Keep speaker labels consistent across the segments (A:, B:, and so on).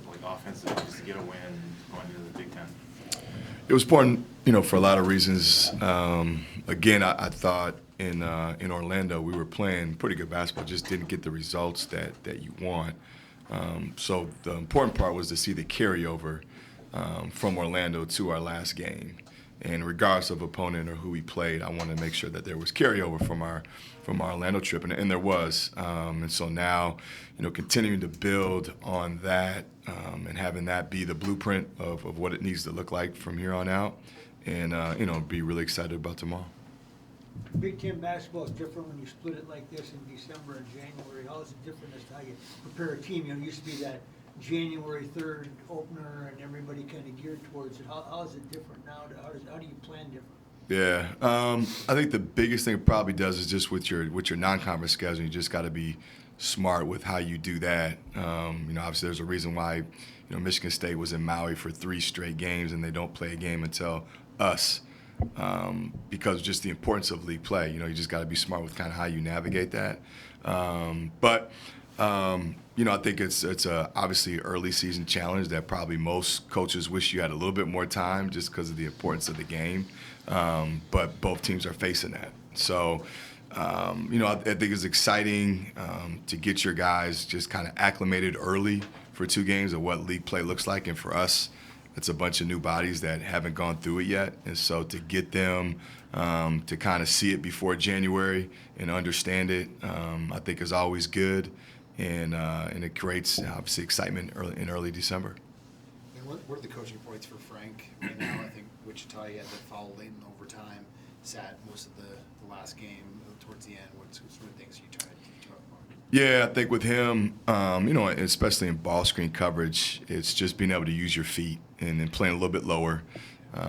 A: like offensively, just to get a win going into the Big Ten?
B: It was important, for a lot of reasons. Again, I thought in Orlando we were playing pretty good basketball, just didn't get the results that you want. So the important part was to see the carryover from Orlando to our last game. And regardless of opponent or who we played, I wanted to make sure that there was carryover from our Orlando trip, and there was. And so now, continuing to build on that and having that be the blueprint of what it needs to look like from here on out, and be really excited about tomorrow.
C: Big Ten basketball is different when you split it like this in December and January. How is it different as to how you prepare a team? It used to be that January 3rd opener and everybody kind of geared towards it. How is it different now? How do you plan different?
B: Yeah, I think the biggest thing it probably does is just with your non-conference schedule, you just got to be smart with how you do that. Obviously there's a reason why Michigan State was in Maui for 3 straight games and they don't play a game until us. Because of just the importance of league play. You just got to be smart with kind of how you navigate that. But I think it's a obviously early season challenge that probably most coaches wish you had a little bit more time just because of the importance of the game. But both teams are facing that. So, I think it's exciting to get your guys just kind of acclimated early for 2 games of what league play looks like. And for us, it's a bunch of new bodies that haven't gone through it yet. And so to get them to kind of see it before January and understand it, I think is always good. And it creates, obviously, excitement in early December.
D: And what are the coaching points for Frank right now? I think Wichita, he had that foul late in overtime, sat most of the last game towards the end. What's some of the things you try to teach about?
B: Yeah, I think with him, especially in ball screen coverage, it's just being able to use your feet and then playing a little bit lower,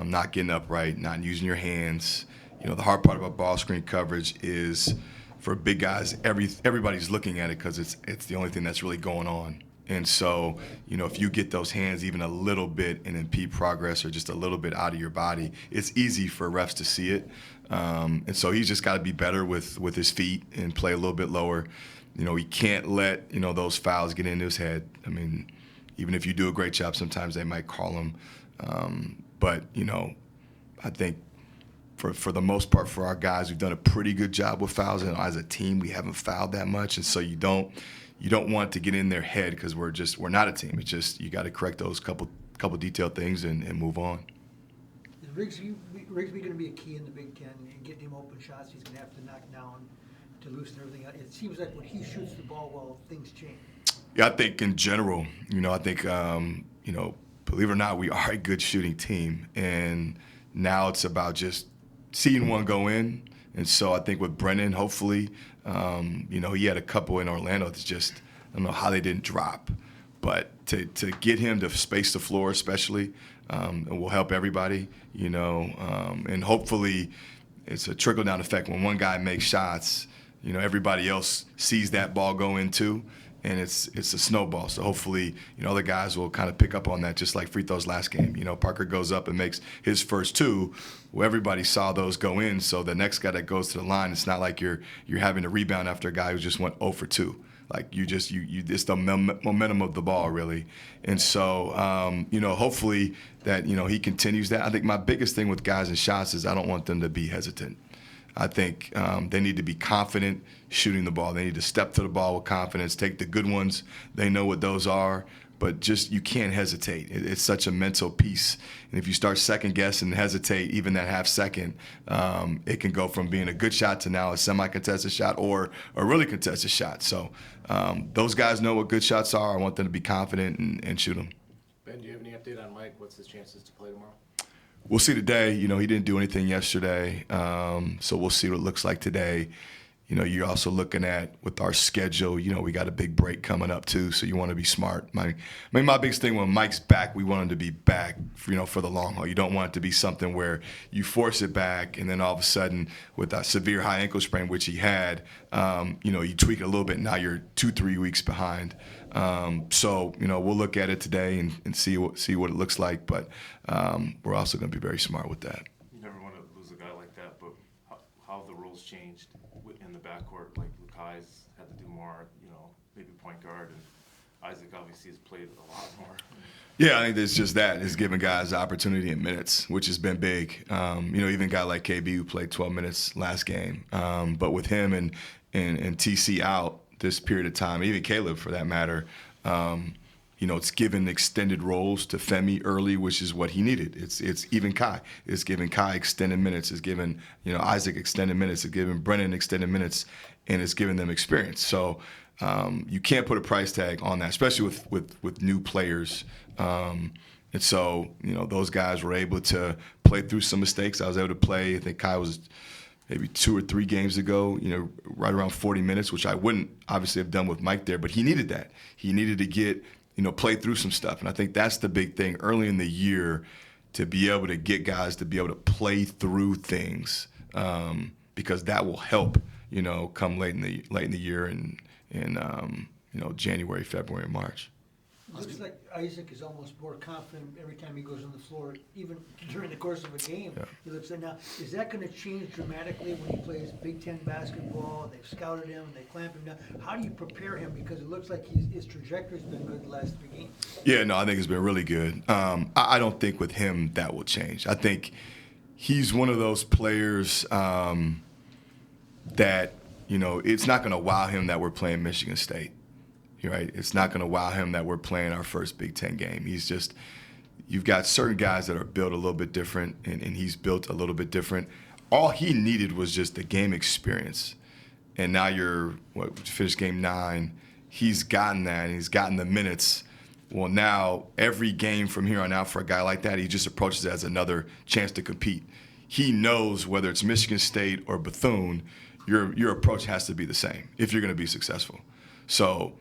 B: not getting upright, not using your hands. The hard part about ball screen coverage is for big guys, everybody's looking at it because it's the only thing that's really going on. And so, if you get those hands even a little bit and impede progress or just a little bit out of your body, it's easy for refs to see it. And so he's just got to be better with his feet and play a little bit lower. He can't let, those fouls get into his head. I mean, even if you do a great job, sometimes they might call him. But, I think for the most part, for our guys, we've done a pretty good job with fouls. And as a team, we haven't fouled that much. And so you don't want to get in their head because we're not a team. It's just you got to correct those couple detailed things and move on.
C: Is Rigsby going to be a key in the Big Ten and getting him open shots he's going to have to knock down to loosen everything up? It seems like when he shoots the ball well, things change.
B: Yeah, I think in general, believe it or not, we are a good shooting team. And now it's about just seeing one go in. And so I think with Brennan, hopefully, he had a couple in Orlando that's just, I don't know how they didn't drop. But to get him to space the floor especially, it will help everybody, and hopefully it's a trickle-down effect. When one guy makes shots, everybody else sees that ball go in too, and it's a snowball. So hopefully, other guys will kind of pick up on that, just like free throws last game. Parker goes up and makes his first 2. Well, everybody saw those go in, so the next guy that goes to the line, it's not like you're having to rebound after a guy who just went 0 for 2. Like it's the momentum of the ball really, and so hopefully that he continues that. I think my biggest thing with guys and shots is I don't want them to be hesitant. I think they need to be confident shooting the ball. They need to step to the ball with confidence, take the good ones. They know what those are, but just you can't hesitate. It's such a mental piece. And if you start second guess and hesitate, even that half second, it can go from being a good shot to now a semi-contested shot or a really contested shot. So those guys know what good shots are. I want them to be confident and shoot them.
A: Ben, do you have any update on Mike? What's his chances to play tomorrow?
B: We'll see today. He didn't do anything yesterday, so we'll see what it looks like today. You're also looking at with our schedule, we got a big break coming up too, so you want to be smart. My biggest thing when Mike's back, we want him to be back, for the long haul. You don't want it to be something where you force it back and then all of a sudden with that severe high ankle sprain, which he had, you tweak it a little bit. Now you're 2-3 weeks behind. So we'll look at it today and see what it looks like, but we're also going to be very smart with that.
A: You never want to lose a guy like that, but how have the rules changed in the backcourt? Like Lukai's had to do more, maybe point guard, and Isaac obviously has played a lot more.
B: Yeah, I think it's just that. It's giving guys opportunity in minutes, which has been big. Even a guy like KB who played 12 minutes last game. But with him and TC out this period of time, even Caleb for that matter, it's given extended roles to Femi early, which is what he needed. It's even Kai. It's giving Kai extended minutes. It's giving Isaac extended minutes. It's giving Brennan extended minutes, and it's giving them experience. So you can't put a price tag on that, especially with new players. And so those guys were able to play through some mistakes. I was able to play. I think Kai was maybe 2 or 3 games ago, right around 40 minutes, which I wouldn't obviously have done with Mike there, but he needed that. He needed to get play through some stuff. And I think that's the big thing early in the year, to be able to get guys to be able to play through things, because that will help, come late in the year and January, February, and March.
C: Looks like Isaac is almost more confident every time he goes on the floor, even during the course of a game.
B: Yeah.
C: He looks like, now, is that going to change dramatically when he plays Big Ten basketball? They've scouted him, they clamp him down. How do you prepare him? Because it looks like his trajectory's been good the last 3 games.
B: Yeah, no, I think it's been really good. I don't think with him that will change. I think he's one of those players that, it's not going to wow him that we're playing Michigan State. Right? It's not going to wow him that we're playing our first Big Ten game. You've got certain guys that are built a little bit different, and he's built a little bit different. All he needed was just the game experience. And now finished game 9. He's gotten that, and he's gotten the minutes. Well, now every game from here on out for a guy like that, he just approaches it as another chance to compete. He knows whether it's Michigan State or Bethune, your approach has to be the same if you're going to be successful. So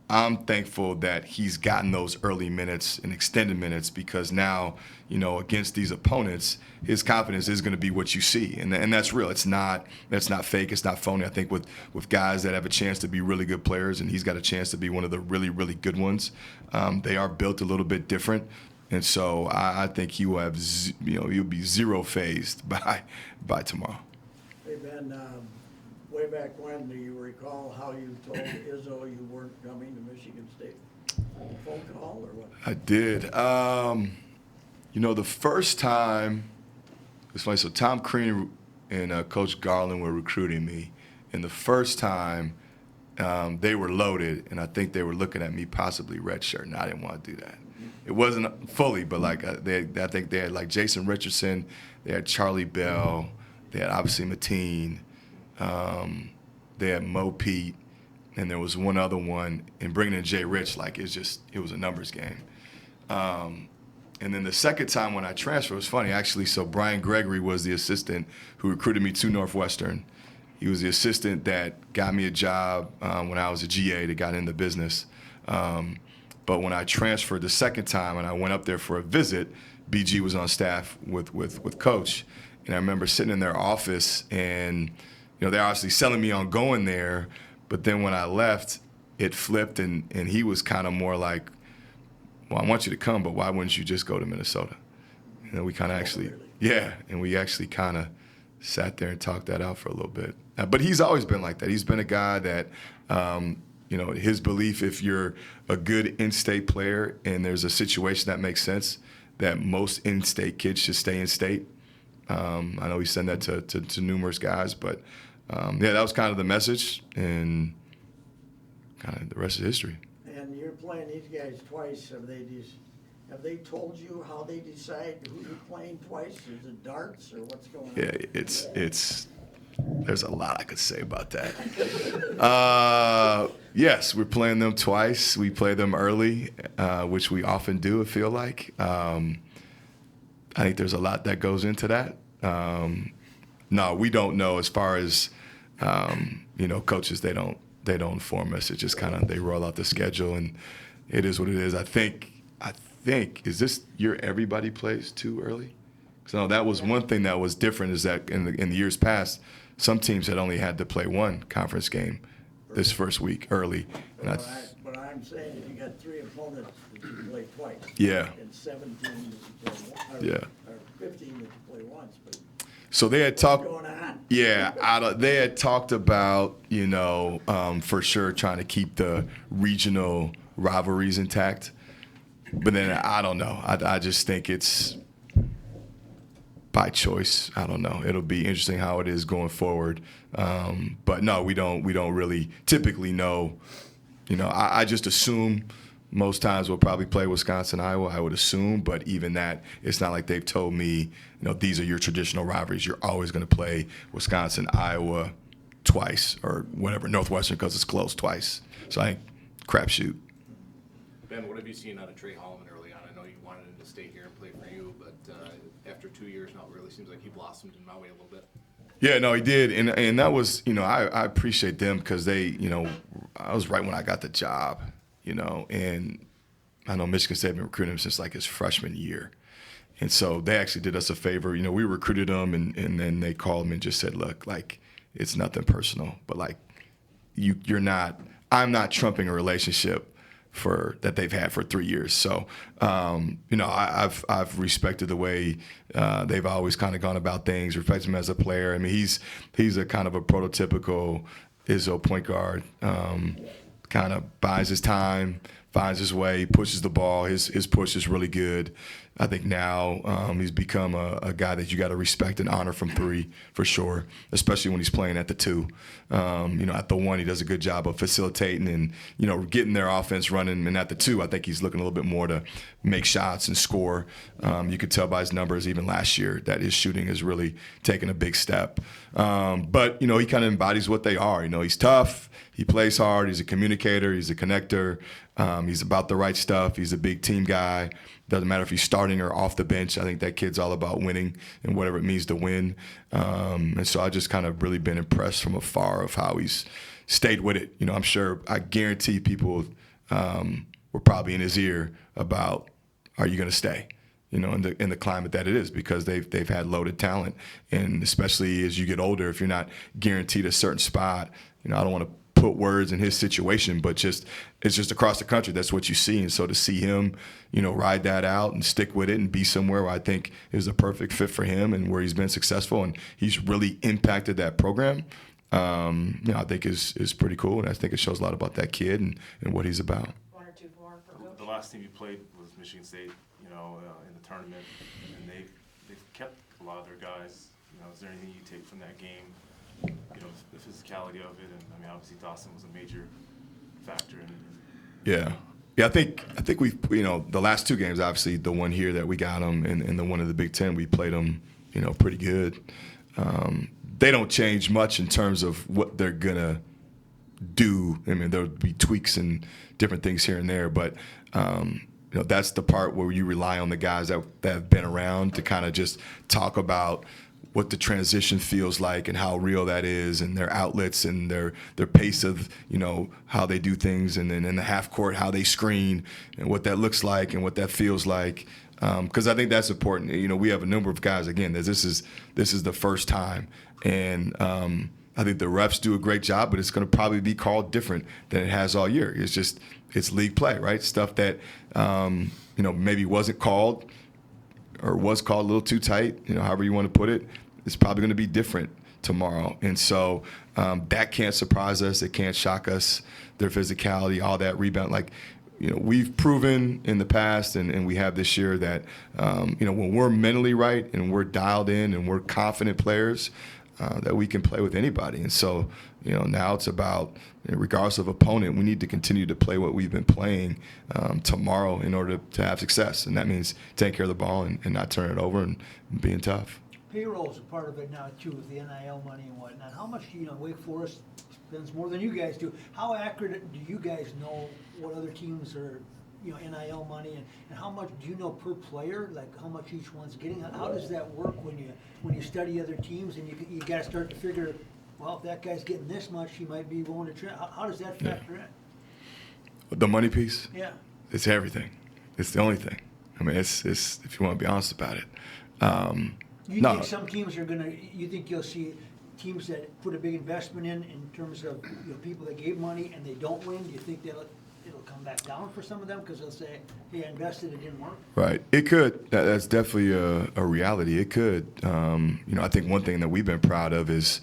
B: I'm thankful that he's gotten those early minutes and extended minutes, because now, against these opponents, his confidence is going to be what you see, and that's real. That's not fake. It's not phony. I think with guys that have a chance to be really good players, and he's got a chance to be one of the really, really good ones, they are built a little bit different, and so I think he will have he'll be zero phased by tomorrow.
E: Hey Ben, way back when, do you recall how you told Izzo you weren't coming to Michigan State? Phone call or what?
B: I did. The first time, it's funny, so Tom Crean and Coach Garland were recruiting me, and the first time they were loaded, and I think they were looking at me possibly redshirt, and I didn't want to do that. It wasn't fully, but I think they had like Jason Richardson, they had Charlie Bell, they had obviously Mateen, they had Mo Pete, and there was one other one, and bringing in Jay Rich, it was a numbers game. And then the second time when I transferred, it was funny, actually. So Brian Gregory was the assistant who recruited me to Northwestern. He was the assistant that got me a job when I was a GA that got in the business. But when I transferred the second time and I went up there for a visit, BG was on staff with Coach. And I remember sitting in their office, and they're obviously selling me on going there. But then when I left, it flipped, and he was kind of more like, well, I want you to come, but why wouldn't you just go to Minnesota? We kind of we actually kind of sat there and talked that out for a little bit. But he's always been like that. He's been a guy that, his belief, if you're a good in-state player and there's a situation that makes sense, that most in-state kids should stay in-state. I know he said that to numerous guys, but that was kind of the message, and kind of the rest is history.
E: And you're playing these guys twice. Have they told you how they decide who you're playing twice? Is it darts or what's going on?
B: Yeah, it's there's a lot I could say about that. Yes, we're playing them twice. We play them early, which we often do, I feel like. I think there's a lot that goes into that. No, we don't know as far as, coaches, they don't inform us. It's just kind of, they roll out the schedule, and it is what it is. I think, is this year everybody plays too early? So that was one thing that was different, is that in the years past, some teams had only had to play one conference game this first week early. And
E: But I'm saying, if you got 3 opponents that you play twice.
B: Yeah.
E: And 17 that you play once.
B: Yeah.
E: Or 15 that you play once. But
B: so they had talked.
E: what's going on?
B: Yeah, they had talked about, for sure trying to keep the regional rivalries intact. But then I don't know. I just think it's by choice. I don't know. It'll be interesting how it is going forward. But no, we don't really typically know. I just assume most times we'll probably play Wisconsin, Iowa, I would assume. But even that, it's not like they've told me, these are your traditional rivalries. You're always going to play Wisconsin, Iowa twice or whatever, Northwestern because it's close twice. So I think crapshoot.
F: Ben, what have you seen out of Tre Holloman early on? I know you wanted him to stay here and play for you, but after 2 years now, it really seems like he blossomed in Maui a little bit.
B: Yeah, no, he did, and that was, I appreciate them because they, I was right when I got the job, and I know Michigan State had been recruiting him since like his freshman year, and so they actually did us a favor. We recruited him, and then they called him and just said, look, like it's nothing personal, but like I'm not trumping a relationship that they've had for 3 years. So, I've respected the way they've always kind of gone about things, respect him as a player. I mean, he's a kind of a prototypical Izzo point guard, kind of buys his time, finds his way, pushes the ball. His push is really good. I think now he's become a guy that you got to respect and honor from three for sure, especially when he's playing at the two. At the one, he does a good job of facilitating and, getting their offense running. And at the two, I think he's looking a little bit more to make shots and score. You could tell by his numbers even last year that his shooting has really taken a big step. But, he kind of embodies what they are. He's tough. He plays hard. He's a communicator. He's a connector. He's about the right stuff. He's a big team guy. Doesn't matter if he's starting or off the bench. I think that kid's all about winning and whatever it means to win. And so I just kind of really been impressed from afar of how he's stayed with it. I'm sure, I guarantee people were probably in his ear about, are you going to stay? In the climate that it is, because they've had loaded talent. And especially as you get older, if you're not guaranteed a certain spot, I don't want to put words in his situation, but it's just across the country. That's what you see. And so to see him, ride that out and stick with it and be somewhere where I think is a perfect fit for him and where he's been successful and he's really impacted that program, I think is pretty cool. And I think it shows a lot about that kid and what he's about.
G: One or two more for Coach.
A: The last team you played was Michigan State, in the tournament, and they've kept a lot of their guys. Is there anything you take from that game? The physicality of it, and I mean, obviously Dawson was a major factor in it. Yeah.
B: I think we've, the last two games, obviously the one here that we got them, and the one in the Big Ten, we played them, pretty good. They don't change much in terms of what they're gonna do. I mean, there'll be tweaks and different things here and there, but that's the part where you rely on the guys that have been around to kind of just talk about what the transition feels like and how real that is, and their outlets and their pace of, how they do things, and then in the half court, how they screen and what that looks like and what that feels like. Because I think that's important. We have a number of guys, again, that this is the first time. And I think the refs do a great job, but it's going to probably be called different than it has all year. It's league play, right? Stuff that, maybe wasn't called or was called a little too tight, however you want to put it. It's probably going to be different tomorrow. And so that can't surprise us. It can't shock us, their physicality, all that rebound. We've proven in the past, and we have this year, that, when we're mentally right and we're dialed in and we're confident players, that we can play with anybody. And so, now it's about, regardless of opponent, we need to continue to play what we've been playing tomorrow in order to have success. And that means taking care of the ball and not turning it over and being tough.
C: Payroll is a part of it now too, with the NIL money and whatnot. How much, Wake Forest spends more than you guys do. How accurate do you guys know what other teams are, NIL money, and how much do you know per player, like how much each one's getting? How does that work when you study other teams and you got to start to figure, well, if that guy's getting this much, he might be willing to try. How does that factor in?
B: The money piece?
C: Yeah.
B: It's everything. It's the only thing. I mean, it's if you want to be honest about it.
C: You think some teams you think you'll see teams that put a big investment in terms of people that gave money and they don't win? Do you think it'll come back down for some of them because they'll say, hey, I invested, it didn't work?
B: Right. It could. That's definitely a reality. It could. I think one thing that we've been proud of is,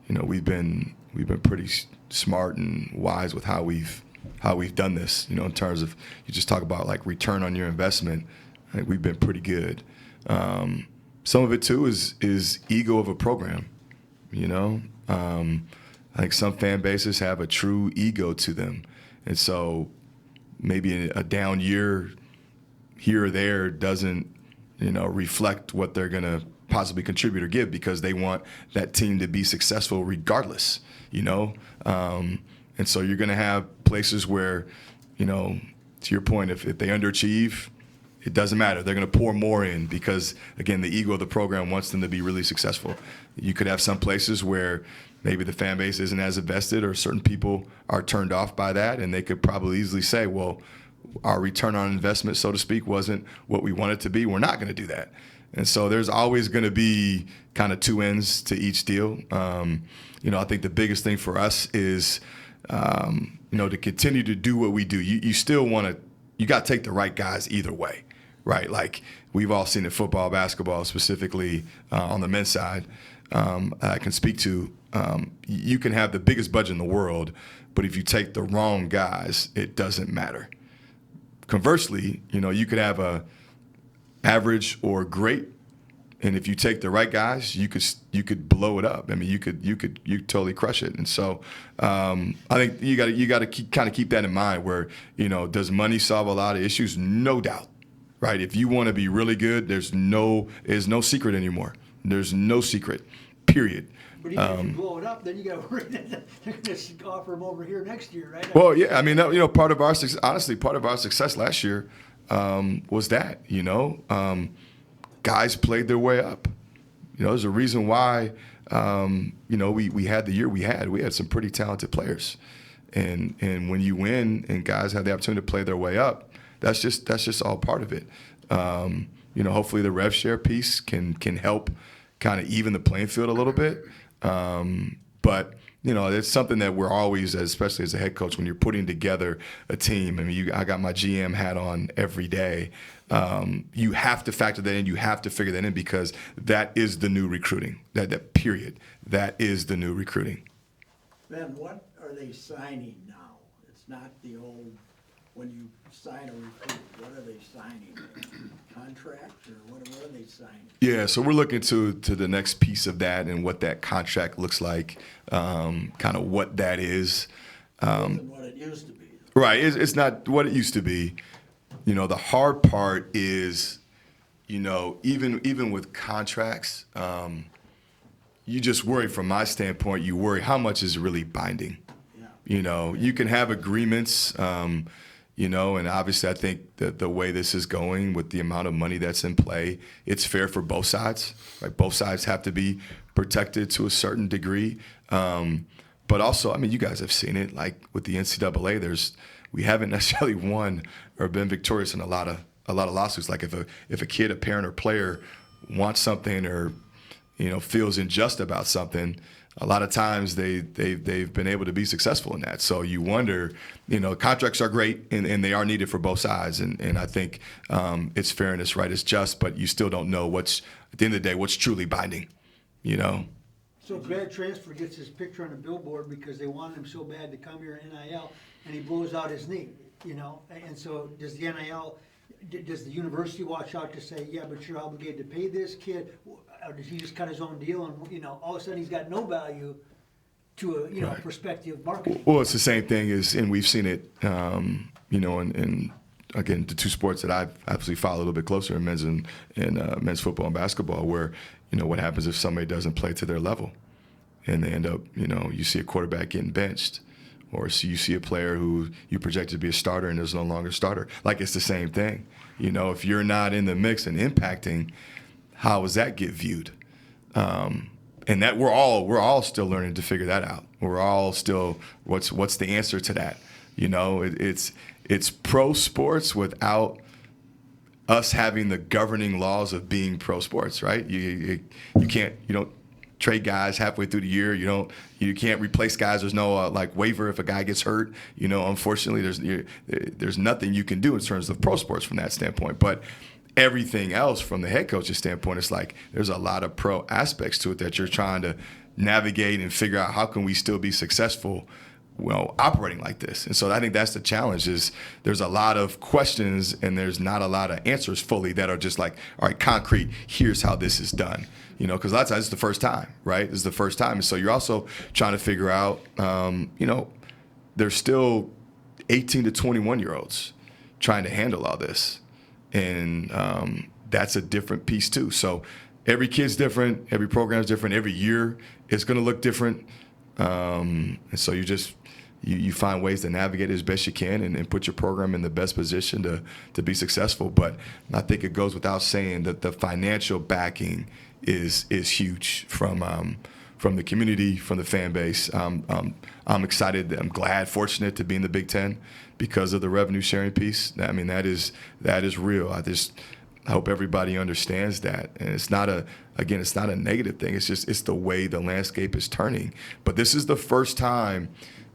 B: we've been pretty smart and wise with how we've how we've done this. You know, in terms of you just talk about like return on your investment. I think we've been pretty good. Some of it too is ego of a program. You know, I think some fan bases have a true ego to them, and so maybe a down year here or there doesn't, you know, reflect what they're going to possibly contribute or give because they want that team to be successful regardless, you know. And so you're going to have places where, you know, to your point, if they underachieve, it doesn't matter. They're going to pour more in because, again, the ego of the program wants them to be really successful. You could have some places where maybe the fan base isn't as invested or certain people are turned off by that, and they could probably easily say, well, our return on investment, so to speak, wasn't what we want it to be. We're not going to do that. And so there's always going to be kind of two ends to each deal. You know, I think the biggest thing for us is, you know, to continue to do what we do. You still want to, you got to take the right guys either way, right? Like we've all seen it, football, basketball, specifically on the men's side. I can speak to, you can have the biggest budget in the world, but if you take the wrong guys, it doesn't matter. Conversely, you know, you could have a average or great, and if you take the right guys, you could blow it up. I mean, you could totally crush it. And so, I think you got to keep that in mind. Where, you know, does money solve a lot of issues? No doubt, right? If you want to be really good, there's no secret anymore. There's no secret, period.
C: But even if you blow it up, then you got to worry that they're going to offer them over here next year, right?
B: Well, yeah, I mean, you know, part of our success last year was that, you know, guys played their way up. You know, there's a reason why, you know, we had the year we had. We had some pretty talented players, and when you win and guys have the opportunity to play their way up, that's just all part of it. You know, hopefully the rev share piece can help kind of even the playing field a little bit. But, you know, it's something that we're always, especially as a head coach, when you're putting together a team. I mean, I got my GM hat on every day. You have to factor that in. You have to figure that in because that is the new recruiting. That period. That is the new recruiting.
E: Ben, what are they signing now? It's not the old, when you sign a recruit, what are they signing? Contracts or what are they signing?
B: Yeah, so we're looking to the next piece of that and what that contract looks like, kind of what that is.
E: Isn't what it used to be.
B: Right, it's not what it used to be. You know, the hard part is, you know, even with contracts, you just worry from my standpoint, you worry how much is really binding.
E: Yeah.
B: You know, you can have agreements, you know, and obviously I think that the way this is going with the amount of money that's in play, it's fair for both sides. Right? Both sides have to be protected to a certain degree. But also, I mean, you guys have seen it, like with the NCAA, we haven't necessarily won or been victorious in a lot of lawsuits. Like if a kid, a parent, or player wants something or, you know, feels unjust about something, a lot of times they've been able to be successful in that. So you wonder, you know, contracts are great and they are needed for both sides. And I think it's fair and it's right, it's just, but you still don't know at the end of the day, what's truly binding, you know?
C: So grad transfer gets his picture on a billboard because they wanted him so bad to come here in NIL, and he blows out his knee, you know? And so does the NIL, does the university watch out to say, yeah, but you're obligated to pay this kid? Or does he just cut his own deal and, you know, all of a sudden he's got no value to a, you know,
B: Right.
C: prospective marketing?
B: Well, it's the same thing and we've seen it, you know, in again, the two sports that I've absolutely followed a little bit closer in men's football and basketball, where, you know, what happens if somebody doesn't play to their level and they end up, you know, you see a quarterback getting benched, or you see a player who you projected to be a starter and is no longer a starter. Like, it's the same thing. You know, if you're not in the mix and impacting, how does that get viewed? And that we're all still learning to figure that out. We're all still, what's the answer to that? You know, it's pro sports without us having the governing laws of being pro sports, right? You don't trade guys halfway through the year. You can't replace guys. There's no like waiver if a guy gets hurt. You know, unfortunately, there's nothing you can do in terms of pro sports from that standpoint. But everything else from the head coach's standpoint, it's like there's a lot of pro aspects to it that you're trying to navigate and figure out how can we still be successful operating like this. And so I think that's the challenge is there's a lot of questions and there's not a lot of answers fully that are just like, all right, concrete, here's how this is done. Because a lot of times it's the first time, right? It's the first time. And so you're also trying to figure out, there's still 18 to 21-year-olds trying to handle all this. And that's a different piece too. So every kid's different, every program's different, every year it's going to look different. And so you find ways to navigate it as best you can and put your program in the best position to be successful. But I think it goes without saying that the financial backing is huge from the community, from the fan base. I'm excited. I'm glad, fortunate to be in the Big Ten because of the revenue sharing piece. I mean, that is real. I hope everybody understands that. And it's not a negative thing. It's the way the landscape is turning. But this is the first time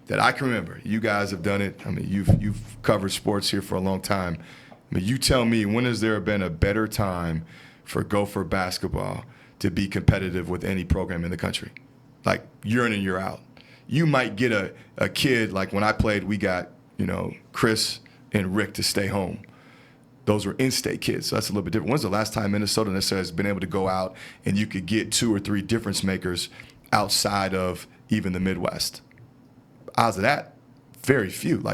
B: that I can remember. You guys have done it. I mean, you've covered sports here for a long time. I mean, you tell me, when has there been a better time for Gopher basketball to be competitive with any program in the country? Like, year in and year out. You might get a kid, like when I played, we got, Chris and Rick to stay home. Those were in-state kids, so that's a little bit different. When's the last time Minnesota necessarily has been able to go out and you could get 2 or 3 difference makers outside of even the Midwest? Odds of that, very few.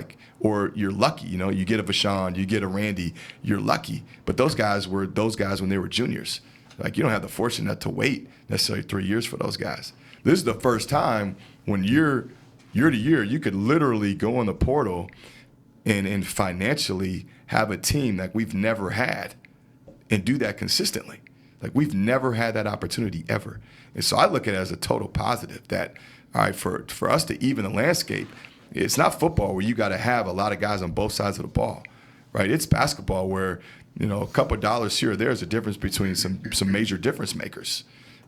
B: Or you're lucky, you get a Vashon, you get a Randy, you're lucky. But those guys were those guys when they were juniors. You don't have the fortune to wait necessarily 3 years for those guys. This is the first time when year to year, you could literally go on the portal and financially have a team like we've never had and do that consistently. We've never had that opportunity ever. And so I look at it as a total positive that, all right, for us to even the landscape, it's not football where you got to have a lot of guys on both sides of the ball, right? It's basketball where, a couple of dollars here or there is a difference between some major difference makers.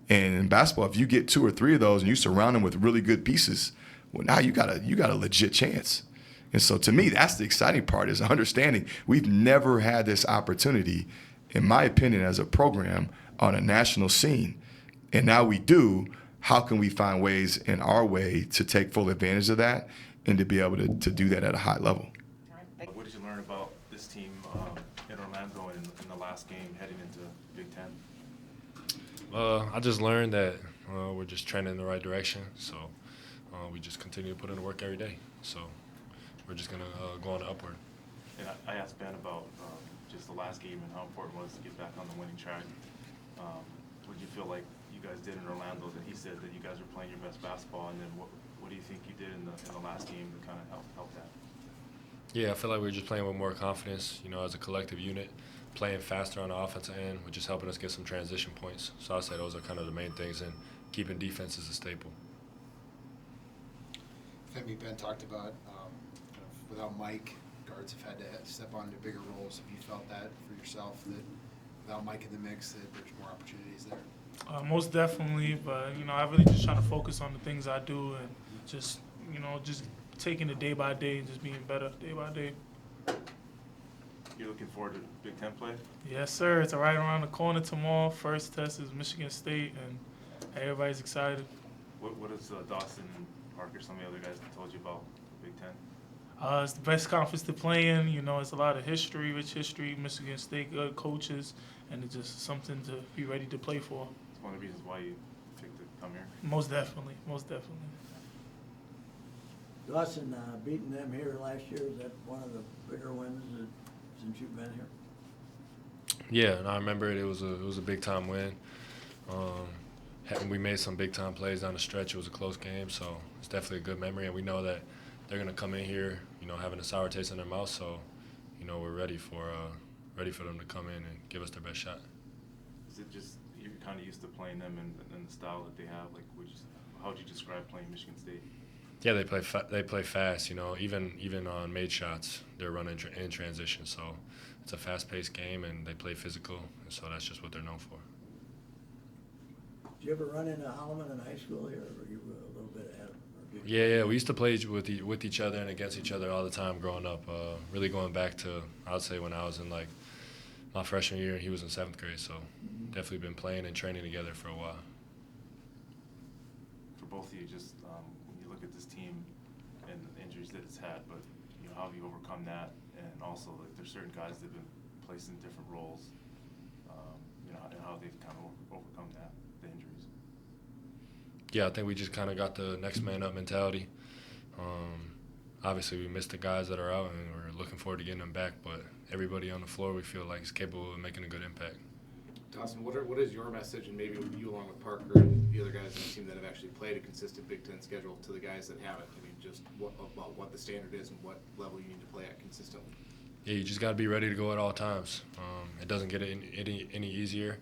B: And in basketball, if you get 2 or 3 of those and you surround them with really good pieces, well, now you got a legit chance. And so to me, that's the exciting part, is understanding we've never had this opportunity, in my opinion, as a program on a national scene. And now we do. How can we find ways in our way to take full advantage of that and to be able to do that at a high level?
A: What did you learn about this team in Orlando in the last game heading into Big Ten?
G: I just learned that we're just trending in the right direction. So we just continue to put in the work every day. So we're just going to go on the upward.
A: And I asked Ben about just the last game and how important it was to get back on the winning track. What did you feel like you guys did in Orlando that he said that you guys were playing your best basketball? And then what do you think you did in the last game to kind of help that?
G: Yeah, I feel like we were just playing with more confidence, as a collective unit, playing faster on the offensive end, which is helping us get some transition points. So I'd say those are kind of the main things, and keeping defense is a staple.
D: Femi, Ben talked about without Mike, guards have had to step on to bigger roles. Have you felt that for yourself, that without Mike in the mix, that there's more opportunities there?
H: Most definitely, but I really just try to focus on the things I do and just taking it day by day and just being better day by day.
A: You're looking forward to Big Ten play?
H: Yes, sir. It's right around the corner tomorrow. First test is Michigan State, and everybody's excited.
A: What has Dawson and Parker, some of the other guys, told you about the Big Ten?
H: It's the best conference to play in. It's a lot of history, rich history. Michigan State, good coaches, and it's just something to be ready to play for.
A: It's one of the reasons why you picked to come here.
H: Most definitely, most definitely.
E: Dawson, beating them here last year, is that one of the bigger wins since you've been here?
G: Yeah, and I remember it. It was a big time win. We made some big time plays down the stretch. It was a close game, so it's definitely a good memory. And we know that they're gonna come in here, having a sour taste in their mouth. So, we're ready for them to come in and give us their best shot.
A: Is it just you're kind of used to playing them and the style that they have? How would you describe playing Michigan State?
G: Yeah, they play fast. Even on made shots, they're running in transition. So it's a fast-paced game, and they play physical, and so that's just what they're known for.
E: Did you ever run into Holloman in high school here, or were you a little bit ahead of him?
G: Yeah, we used to play with each other and against each other all the time growing up. Really going back to, I would say, when I was in my freshman year, he was in 7th grade. So definitely been playing and training together for a while.
A: For both of you, just when you look at this team and injuries that it's had, but you know, how have you overcome that? And also, like, there's certain guys that have been placed in different roles, you know, and how they've kind of overcome that, the injuries.
G: Yeah, I think we just kind of got the next man up mentality. Obviously, we missed the guys that are out, and we're looking forward to getting them back. But everybody on the floor, we feel like is capable of making a good impact.
F: Dawson, what is your message, and maybe you along with Parker and the other guys on the team that have actually played a consistent Big Ten schedule, to the guys that haven't? I mean, just about what the standard is and what level you need to play at consistently.
G: Yeah, you just got to be ready to go at all times. It doesn't get any easier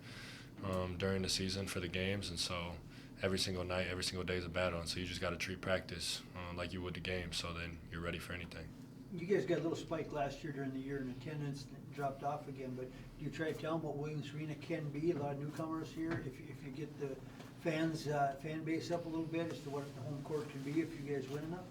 G: during the season for the games, and so every single night, every single day is a battle, and so you just got to treat practice like you would the game, so then you're ready for anything.
C: You guys got a little spike last year during the year in attendance, and it dropped off again, but do you try to tell them what Williams Arena can be? A lot of newcomers here. If you get the fan base up a little bit as to what the home court can be if you guys win enough?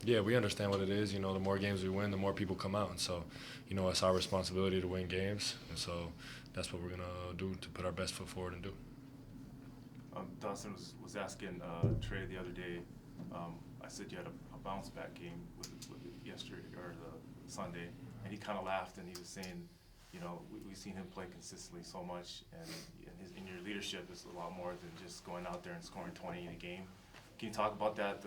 G: Yeah, we understand what it is. You know, the more games we win, the more people come out, and so, you know, it's our responsibility to win games, and so that's what we're gonna do to put our best foot forward and do.
A: Dawson was asking Tre the other day. I said you had a bounce back game with yesterday or the Sunday, and he kind of laughed and he was saying, you know, we've seen him play consistently so much, and in your leadership is a lot more than just going out there and scoring 20 in a game. Can you talk about that?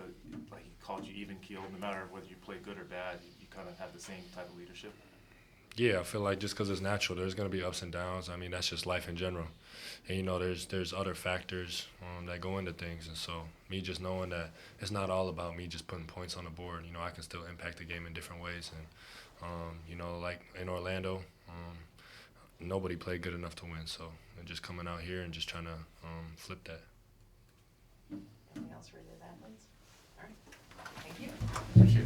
A: Like, he called you even keeled, no matter whether you play good or bad, you kind of have the same type of leadership.
G: Yeah, I feel like just because it's natural, there's going to be ups and downs. I mean, that's just life in general. And, you know, there's other factors that go into things. And so me just knowing that it's not all about me just putting points on the board. You know, I can still impact the game in different ways. And, you know, like in Orlando, nobody played good enough to win. So and just coming out here and just trying to flip that.
I: Anything else related to athletes? All right. Thank you.
A: Appreciate it.